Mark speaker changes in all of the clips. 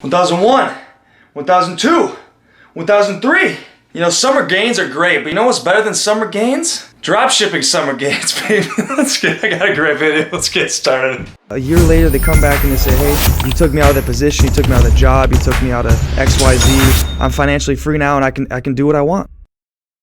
Speaker 1: 1001, 1002, 1003. You know, summer gains are great, but you know what's better than summer gains? Dropshipping summer gains, baby. I got a great video. Let's get started.
Speaker 2: A year later, they come back and they say, hey, you took me out of that position, you took me out of the job, you took me out of XYZ. I'm financially free now and I can do what I want.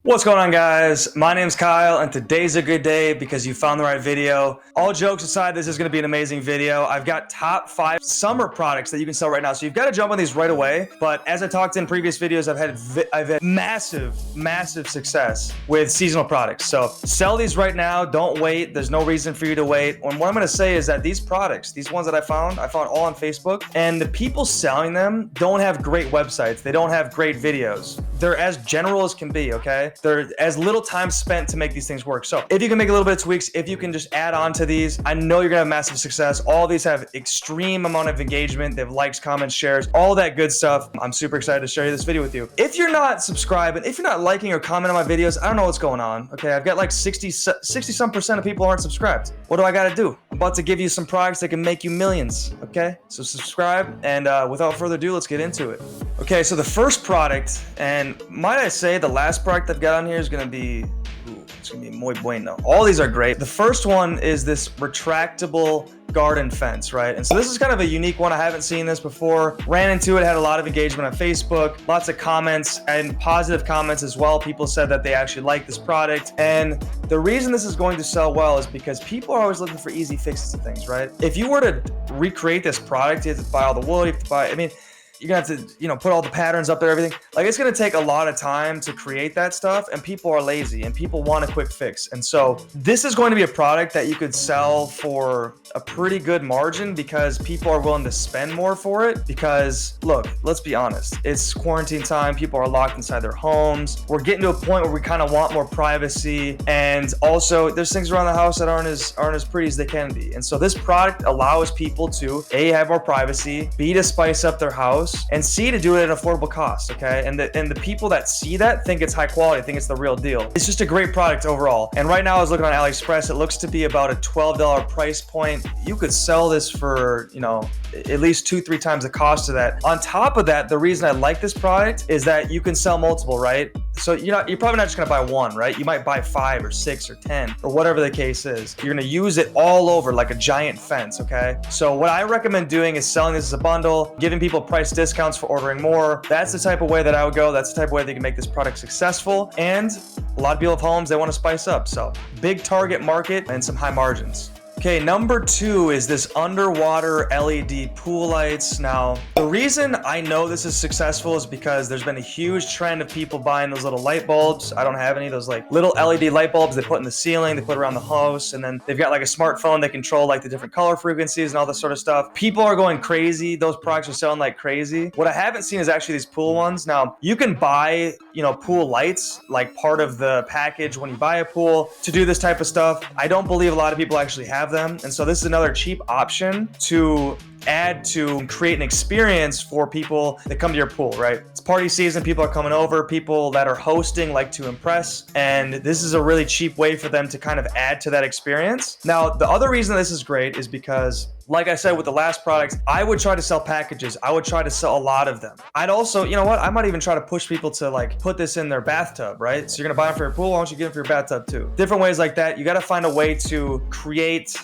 Speaker 1: What's going on, guys? My name's Kyle, and today's a good day because you found the right video. All jokes aside, this is going to be an amazing video. I've got top 5 summer products that you can sell right now, so you've got to jump on these right away. But as I talked in previous videos, I've had massive success with seasonal products. So sell these right now. Don't wait. There's no reason for you to wait. And what I'm going to say is that these products, these ones that I found all on Facebook, and the people selling them don't have great websites. They don't have great videos. They're as general as can be, okay? They're as little time spent to make these things work. So if you can make a little bit of tweaks, if you can just add on to these, I know you're gonna have massive success. All these have extreme amount of engagement. They have likes, comments, shares, all that good stuff. I'm super excited to share this video with you. If you're not subscribing, if you're not liking or commenting on my videos, I don't know what's going on. Okay, I've got like 60% of people aren't subscribed. What do I gotta do? I'm about to give you some products that can make you millions, okay? So subscribe, and without further ado, let's get into it. Okay, so the first product, and might I say the last product I've got on here is gonna be, it's gonna be muy bueno. All these are great. The first one is this retractable garden fence, right? And so this is kind of a unique one. I haven't seen this before. Ran into it, had a lot of engagement on Facebook, lots of comments and positive comments as well. People said that they actually like this product. And the reason this is going to sell well is because people are always looking for easy fixes to things, right? If you were to recreate this product, you have to buy all the wood, you have to buy, you're gonna have to, put all the patterns up there, everything. Like, it's gonna take a lot of time to create that stuff, and people are lazy and people want a quick fix. And so this is going to be a product that you could sell for a pretty good margin because people are willing to spend more for it. Because look, let's be honest, it's quarantine time. People are locked inside their homes. We're getting to a point where we kind of want more privacy, and also there's things around the house that aren't as pretty as they can be. And so this product allows people to A, have more privacy, B, to spice up their house, and C, to do it at an affordable cost, okay? And the people that see that think it's high quality, think it's the real deal. It's just a great product overall. And right now I was looking on AliExpress, it looks to be about a $12 price point. You could sell this for, at least 2-3 times the cost of that. On top of that, the reason I like this product is that you can sell multiple, right? So you're probably not just gonna buy one, right? You might buy 5 or 6 or 10 or whatever the case is. You're gonna use it all over like a giant fence, okay? So what I recommend doing is selling this as a bundle, giving people price discounts for ordering more. That's the type of way that I would go. That's the type of way they can make this product successful. And a lot of people have homes, they want to spice up. So big target market and some high margins. Okay, number 2 is this underwater LED pool lights. Now, the reason I know this is successful is because there's been a huge trend of people buying those little light bulbs. I don't have any of those like little LED light bulbs they put in the ceiling, they put around the house, and then they've got like a smartphone that control like the different color frequencies and all this sort of stuff. People are going crazy. Those products are selling like crazy. What I haven't seen is actually these pool ones. Now, you can buy, pool lights like part of the package when you buy a pool to do this type of stuff. I don't believe a lot of people actually have them. And so this is another cheap option to add to create an experience for people that come to your pool, right? It's party season, people are coming over, people that are hosting like to impress, and this is a really cheap way for them to kind of add to that experience. Now, the other reason this is great is because, like I said with the last products, I would try to sell packages. I would try to sell a lot of them. I'd also, I might even try to push people to like put this in their bathtub, right? So you're gonna buy them for your pool, why don't you get them for your bathtub too? Different ways like that. You gotta find a way to create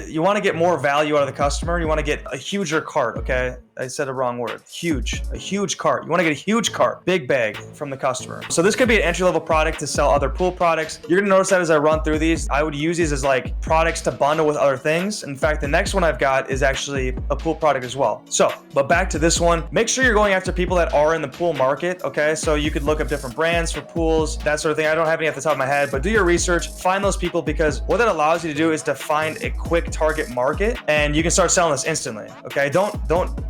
Speaker 1: you want to get more value out of the customer. You want to get a huger cart, okay? I said a wrong word. A huge cart. You want to get a huge cart, big bag from the customer. So this could be an entry-level product to sell other pool products. You're gonna notice that as I run through these, I would use these as like products to bundle with other things. In fact, the next one I've got is actually a pool product as well. So, but back to this one, make sure you're going after people that are in the pool market, okay? So you could look up different brands for pools, that sort of thing. I don't have any off the top of my head, but do your research, find those people, because what that allows you to do is to find a quick target market, and you can start selling this instantly, okay? Don't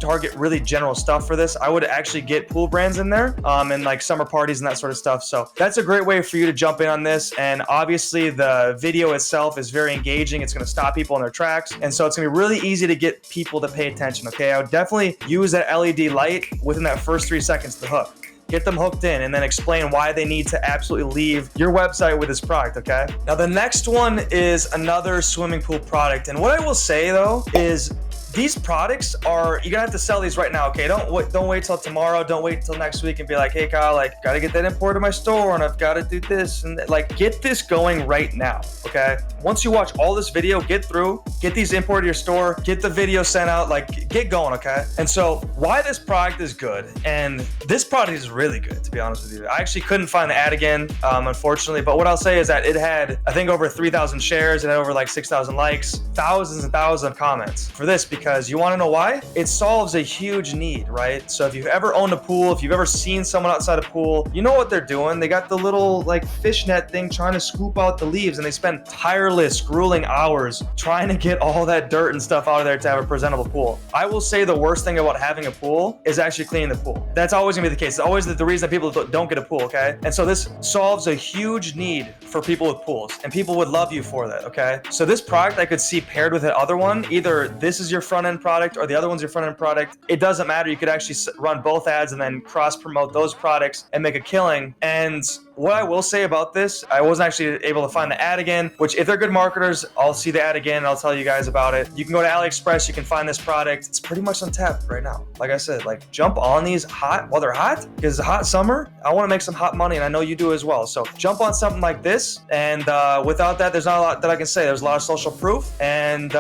Speaker 1: target really general stuff for this. I would actually get pool brands in there, and like summer parties and that sort of stuff. So that's a great way for you to jump in on this. And obviously the video itself is very engaging. It's going to stop people in their tracks. And so it's going to be really easy to get people to pay attention. Okay. I would definitely use that LED light within that first 3 seconds to hook. Get them hooked in, and then explain why they need to absolutely leave your website with this product, okay? Now, the next one is another swimming pool product. And what I will say though is these products are, you're gonna have to sell these right now, okay? Don't wait till tomorrow. Don't wait till next week and be like, hey Kyle, like, gotta get that imported to my store and I've gotta do this. And like, get this going right now, okay? Once you watch all this video, get through, get these imported to your store, get the video sent out, like, get going, okay? And so why this product is good, and this product is really good, to be honest with you. I actually couldn't find the ad again, unfortunately, but what I'll say is that it had, I think, over 3,000 shares, it had over like 6,000 likes, thousands and thousands of comments for this, because you wanna know why? It solves a huge need, right? So if you've ever owned a pool, if you've ever seen someone outside a pool, you know what they're doing. They got the little like fishnet thing trying to scoop out the leaves, and they spend tireless, grueling hours trying to get all that dirt and stuff out of there to have a presentable pool. I will say the worst thing about having a pool is actually cleaning the pool. That's always gonna be the case. It's always the reason that people don't get a pool, okay? And so this solves a huge need for people with pools, and people would love you for that, okay? So this product I could see paired with the other one, either this is your front end product or the other one's your front end product. It doesn't matter. You could actually run both ads and then cross promote those products and make a killing. And what I will say about this, I wasn't actually able to find the ad again, which if they're good marketers, I'll see the ad again and I'll tell you guys about it. You can go to AliExpress, you can find this product. It's pretty much untapped right now. Like I said, like, jump on these hot while they're hot, because it's a hot summer. I want to make some hot money, and I know you do as well. So jump on something like this. And without that, there's not a lot that I can say. There's a lot of social proof, and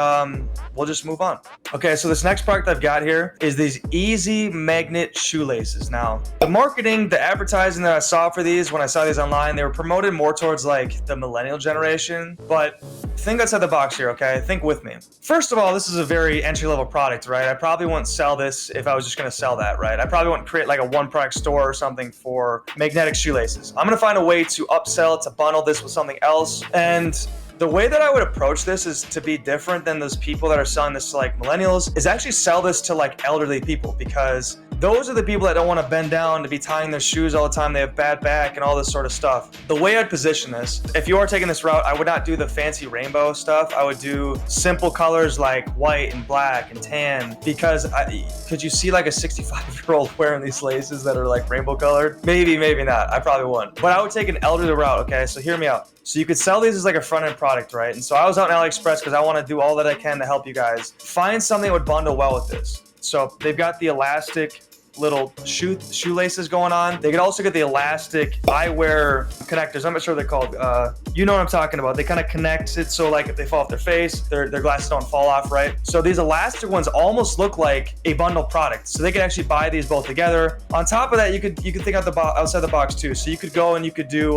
Speaker 1: we'll just move on. Okay, so this next product I've got here is these easy magnet shoelaces. Now, the marketing, the advertising that I saw for these when I saw these online, they were promoted more towards like the millennial generation, but think outside the box here, okay? Think with me. First of all, this is a very entry-level product, right? I probably wouldn't sell this if I was just gonna sell that, right? I probably wouldn't create like a one-product store or something for magnetic shoelaces. I'm gonna find a way to upsell, to bundle this with something else, and the way that I would approach this is to be different than those people that are selling this to like millennials, is actually sell this to like elderly people, because those are the people that don't want to bend down to be tying their shoes all the time. They have bad back and all this sort of stuff. The way I'd position this, if you are taking this route, I would not do the fancy rainbow stuff. I would do simple colors like white and black and tan, because could you see like a 65-year-old wearing these laces that are like rainbow colored? Maybe, maybe not. I probably wouldn't. But I would take an elderly route, okay? So hear me out. So you could sell these as like a front-end product, right? And so I was out in AliExpress because I want to do all that I can to help you guys find something that would bundle well with this. So they've got the elastic little shoelaces going on. They could also get the elastic eyewear connectors. I'm not sure what they're called. You know what I'm talking about. They kind of connect it so like if they fall off their face, their glasses don't fall off, right? So these elastic ones almost look like a bundle product. So they could actually buy these both together. On top of that, you could think outside the box too. So you could go and you could do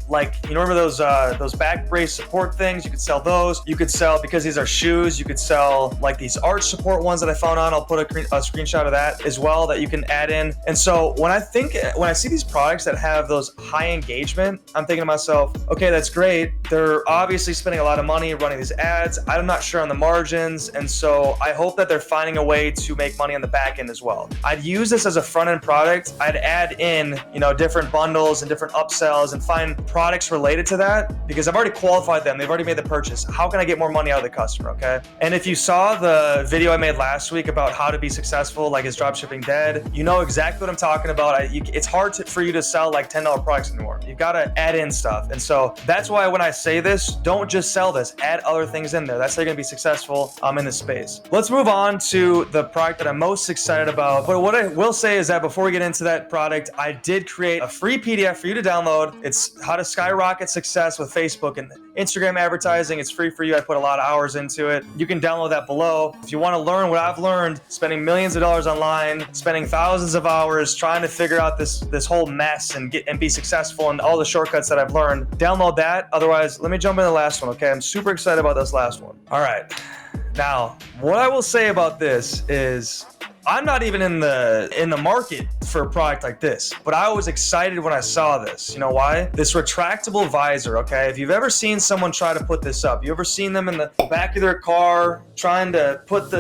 Speaker 1: like, you remember those back brace support things? You could sell those. You could sell, because these are shoes, you could sell like these arch support ones that I found on. I'll put a screenshot of that as well that you can add in. And so when I see these products that have those high engagement, I'm thinking to myself, okay, that's great. They're obviously spending a lot of money running these ads. I'm not sure on the margins. And so I hope that they're finding a way to make money on the back end as well. I'd use this as a front end product. I'd add in, different bundles and different upsells and find products related to that, because I've already qualified them. They've already made the purchase. How can I get more money out of the customer? Okay. And if you saw the video I made last week about how to be successful, like, is dropshipping dead? You know exactly what I'm talking about. It's hard for you to sell like $10 products anymore. You've got to add in stuff. And so that's why when I say this, don't just sell this, add other things in there. That's how you're gonna be successful in this space. Let's move on to the product that I'm most excited about. But what I will say is that before we get into that product, I did create a free PDF for you to download. It's how to skyrocket success with Facebook and Instagram advertising. It's free for you. I put a lot of hours into it. You can download that below. If you want to learn what I've learned, spending millions of dollars online, spending thousands of hours trying to figure out this whole mess and be successful, and all the shortcuts that I've learned, download that. Otherwise, let me jump into the last one, okay? I'm super excited about this last one. All right. Now, what I will say about this is I'm not even in the market for a product like this, but I was excited when I saw this. You know why? This retractable visor, okay? If you've ever seen someone try to put this up, you ever seen them in the back of their car trying to put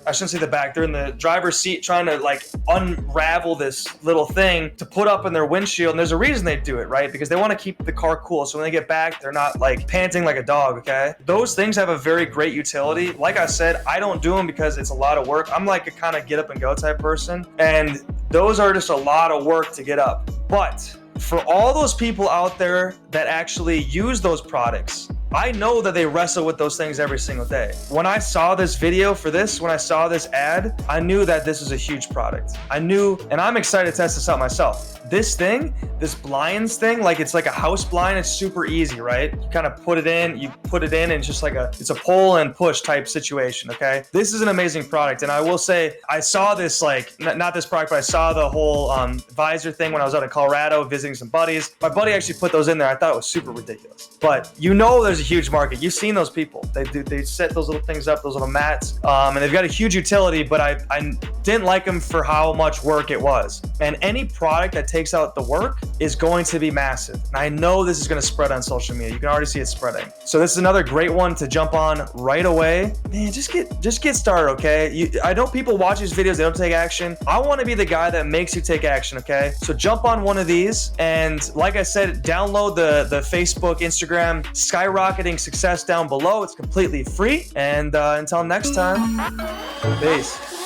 Speaker 1: I shouldn't say the back, they're in the driver's seat trying to like unravel this little thing to put up in their windshield. And there's a reason they do it, right? Because they want to keep the car cool. So when they get back, they're not like panting like a dog, okay? Those things have a very great utility. Like I said, I don't do them because it's a lot of work. I'm like a kind of get up and go type person. And those are just a lot of work to get up. But for all those people out there that actually use those products, I know that they wrestle with those things every single day. When I saw this video for this, when I saw this ad, I knew that this was a huge product. I knew, and I'm excited to test this out myself. This thing, this blinds thing, like it's like a house blind. It's super easy, right? You kind of put it in, and it's just like it's a pull and push type situation, okay? This is an amazing product. And I will say, I saw this, like, not this product, but I saw the whole visor thing when I was out in Colorado visiting some buddies. My buddy actually put those in there. I thought it was super ridiculous. But you know there's a huge market. You've seen those people. They set those little things up, those little mats, and they've got a huge utility, but I didn't like them for how much work it was. And any product that takes out the work is going to be massive. And I know this is going to spread on social media. You can already see it spreading. So this is another great one to jump on right away. Man, just get started, okay? I know people watch these videos, they don't take action. I want to be the guy that makes you take action, okay? So jump on one of these, and like I said, download the Facebook, Instagram, Skyrocketing Success down below. It's completely free. And until next time, peace.